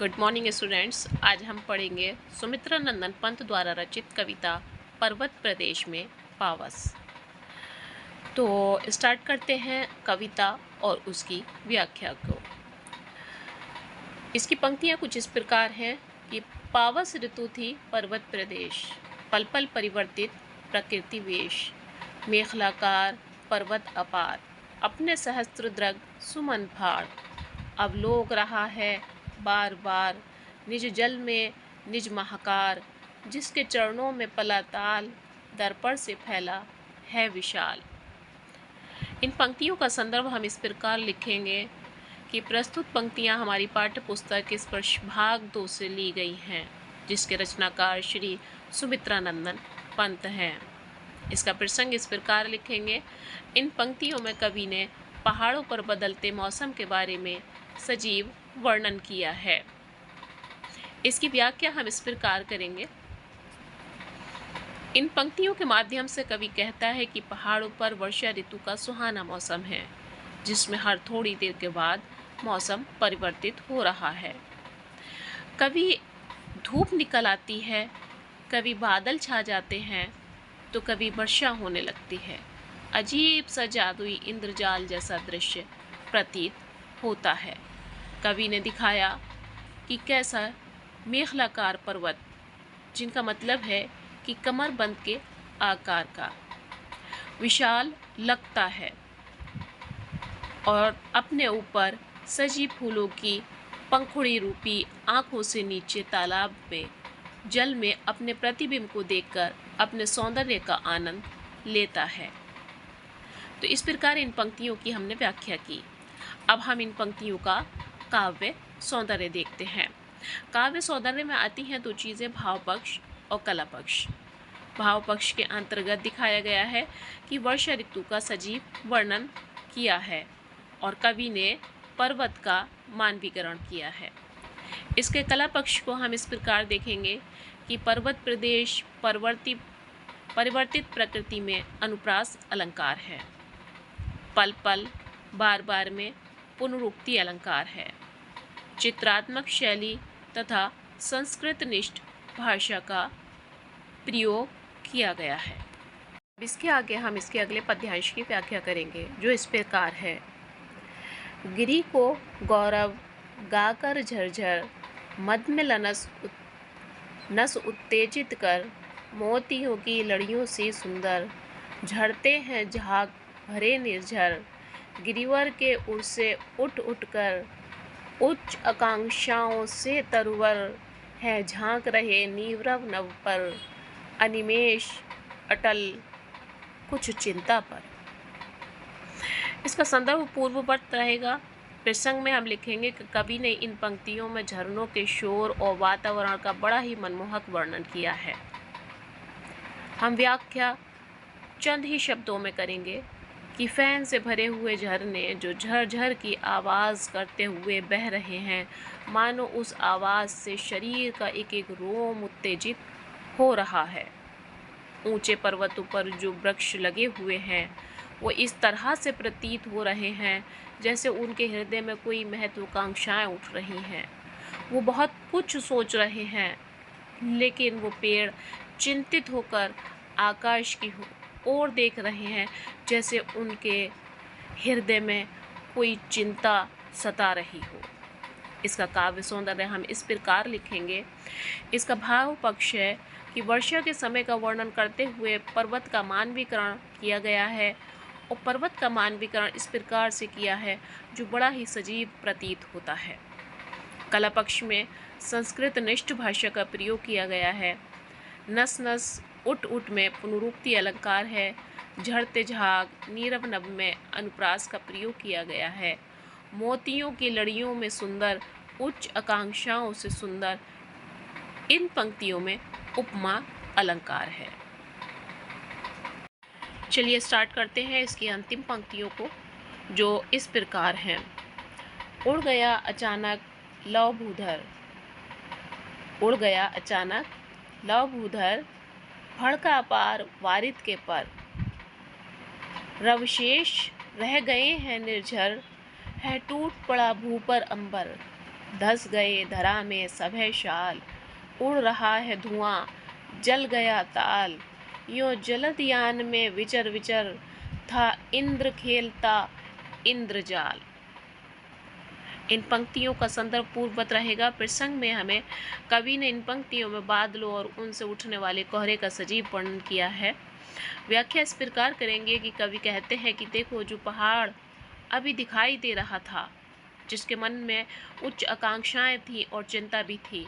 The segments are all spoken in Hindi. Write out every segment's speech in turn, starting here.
Good morning students. आज हम पढ़ेंगे सुमित्रा नंदन पंत द्वारा रचित कविता पर्वत प्रदेश में पावस। तो स्टार्ट करते हैं कविता और उसकी व्याख्या को। इसकी पंक्तियां कुछ इस प्रकार हैं कि पावस ऋतु थी पर्वत प्रदेश, पल पल परिवर्तित प्रकृति वेश, मेखलाकार पर्वत अपार, अपने सहस्त्रद्रग सुमन भार, अवलोक रहा है बार बार, निज जल में निज महाकार, जिसके चरणों में पला ताल, दर्पण से फैला है विशाल। इन पंक्तियों का संदर्भ हम इस प्रकार लिखेंगे कि प्रस्तुत पंक्तियां हमारी पाठ्य पुस्तक स्पर्श भाग 2 से ली गई हैं, जिसके रचनाकार श्री सुमित्रा नंदन पंत हैं। इसका प्रसंग इस प्रकार लिखेंगे। इन पंक्तियों में कवि ने पहाड़ों पर बदलते मौसम के बारे में सजीव वर्णन किया है। इसकी व्याख्या हम इस प्रकार करेंगे। इन पंक्तियों के माध्यम से कवि कहता है कि पहाड़ों पर वर्षा ऋतु का सुहाना मौसम है, जिसमें हर थोड़ी देर के बाद मौसम परिवर्तित हो रहा है। कभी धूप निकल आती है, कभी बादल छा जाते हैं, तो कभी वर्षा होने लगती है। अजीब सा जादुई इंद्रजाल जैसा दृश्य प्रतीत होता है। कवि ने दिखाया कि कैसा मेखलाकार पर्वत, जिनका मतलब है कि कमरबंद के आकार का, विशाल लगता है और अपने ऊपर सजी फूलों की पंखुड़ी रूपी आंखों से नीचे तालाब में जल में अपने प्रतिबिंब को देखकर अपने सौंदर्य का आनंद लेता है। तो इस प्रकार इन पंक्तियों की हमने व्याख्या की। अब हम इन पंक्तियों का काव्य सौंदर्य देखते हैं। काव्य सौंदर्य में आती हैं दो चीज़ें, भाव पक्ष और कला पक्ष। भाव पक्ष के अंतर्गत दिखाया गया है कि वर्षा ऋतु का सजीव वर्णन किया है और कवि ने पर्वत का मानवीकरण किया है। इसके कला पक्ष को हम इस प्रकार देखेंगे कि पर्वत प्रदेश परिवर्तित प्रकृति में अनुप्रास अलंकार है, पल पल बार बार में पुनरुक्ति अलंकार है, चित्रात्मक शैली तथा संस्कृतनिष्ठ भाषा का प्रयोग किया गया है। इसके आगे हम इसके अगले पद्यांश की व्याख्या करेंगे, जो इस प्रकार है। गिरि को गौरव गाकर झरझर, मद में नस उत्तेजित कर, मोतियों की लड़ियों से सुंदर, झड़ते हैं झाग भरे निर्झर, गिरिवर के उर से उठ उठ कर, उच्च आकांक्षाओं से तरवर है, झांक रहे नीरव नव पर, अनिमेष अटल कुछ चिंता पर। इसका संदर्भ पूर्ववत रहेगा। प्रसंग में हम लिखेंगे कि कवि ने इन पंक्तियों में झरनों के शोर और वातावरण का बड़ा ही मनमोहक वर्णन किया है। हम व्याख्या चंद ही शब्दों में करेंगे कि फैन से भरे हुए झरने जो झरझर की आवाज़ करते हुए बह रहे हैं, मानो उस आवाज़ से शरीर का एक एक रोम उत्तेजित हो रहा है। ऊंचे पर्वतों पर जो वृक्ष लगे हुए हैं, वो इस तरह से प्रतीत हो रहे हैं जैसे उनके हृदय में कोई महत्वाकांक्षाएं उठ रही हैं। वो बहुत कुछ सोच रहे हैं, लेकिन वो पेड़ चिंतित होकर आकाश की ओर देख रहे हैं, जैसे उनके हृदय में कोई चिंता सता रही हो। इसका काव्य सौंदर्य हम इस प्रकार लिखेंगे। इसका भाव पक्ष है कि वर्षा के समय का वर्णन करते हुए पर्वत का मानवीकरण किया गया है, और पर्वत का मानवीकरण इस प्रकार से किया है जो बड़ा ही सजीव प्रतीत होता है। कला पक्ष में संस्कृतनिष्ठ भाषा का प्रयोग किया गया है। नस नस उठ उठ में पुनरुक्ति अलंकार है, झड़ते झाग नीरव नभ में अनुप्रास का प्रयोग किया गया है, मोतियों की लड़ियों में सुंदर, उच्च आकांक्षाओं से सुंदर। इन पंक्तियों में उपमा अलंकार है। चलिए स्टार्ट करते हैं इसकी अंतिम पंक्तियों को, जो इस प्रकार हैं। उड़ गया अचानक लौ भूधर, उड़ गया अचानक लौ भूधर, भड़का पार वारिद के पर, रवशेष रह गए हैं निर्झर, है टूट पड़ा भू पर अंबर, धस गए धरा में सभे शाल, उड़ रहा है धुआं, जल गया ताल, यो जलद यान में विचर विचर, था इंद्र खेलता इंद्रजाल। इन पंक्तियों का संदर्भ पूर्ववत रहेगा। प्रसंग में हमें कवि ने इन पंक्तियों में बादलों और उनसे उठने वाले कोहरे का सजीव वर्णन किया है। व्याख्या इस प्रकार करेंगे कि कवि कहते हैं कि देखो, जो पहाड़ अभी दिखाई दे रहा था, जिसके मन में उच्च आकांक्षाएं थी और चिंता भी थी,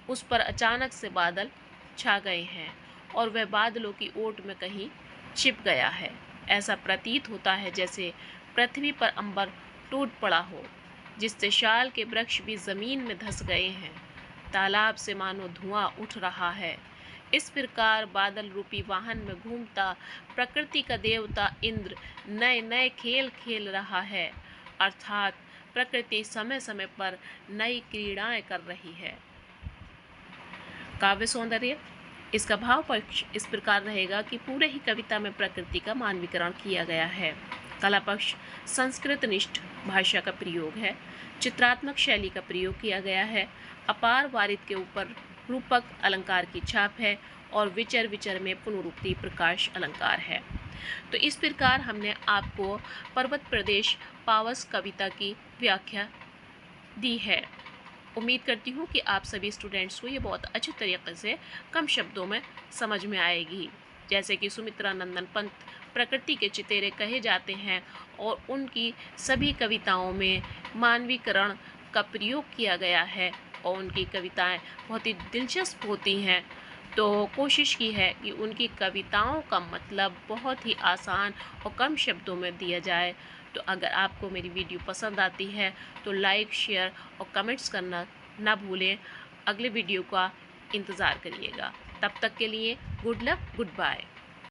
उस पर अचानक से बादल छा गए हैं और वह बादलों की ओट में कहीं छिप गया है। ऐसा प्रतीत होता है जैसे पृथ्वी पर अंबर टूट पड़ा हो, जिससे शाल के वृक्ष भी जमीन में धंस गए हैं। तालाब से मानो धुआं उठ रहा है। इस प्रकार बादल रूपी वाहन में घूमता प्रकृति का देवता इंद्र नए नए खेल खेल रहा है, अर्थात प्रकृति समय समय पर नई क्रीड़ाएं कर रही है। काव्य सौंदर्य, इसका भाव पक्ष इस प्रकार रहेगा कि पूरे ही कविता में प्रकृति का मानवीकरण किया गया है। कला पक्ष संस्कृत निष्ठ भाषा का प्रयोग है, चित्रात्मक शैली का प्रयोग किया गया है, अपार वारित के ऊपर रूपक अलंकार की छाप है और विचर विचर में पुनरुक्ति प्रकाश अलंकार है। तो इस प्रकार हमने आपको पर्वत प्रदेश पावस कविता की व्याख्या दी है। उम्मीद करती हूँ कि आप सभी स्टूडेंट्स को ये बहुत अच्छे तरीके से कम शब्दों में समझ में आएगी। जैसे कि सुमित्रा नंदन पंत प्रकृति के चितेरे कहे जाते हैं और उनकी सभी कविताओं में मानवीकरण का प्रयोग किया गया है और उनकी कविताएं बहुत ही दिलचस्प होती हैं। तो कोशिश की है कि उनकी कविताओं का मतलब बहुत ही आसान और कम शब्दों में दिया जाए। तो अगर आपको मेरी वीडियो पसंद आती है तो लाइक, शेयर और कमेंट्स करना ना भूलें। अगले वीडियो का इंतज़ार करिएगा। तब तक के लिए गुड लक, गुड बाय।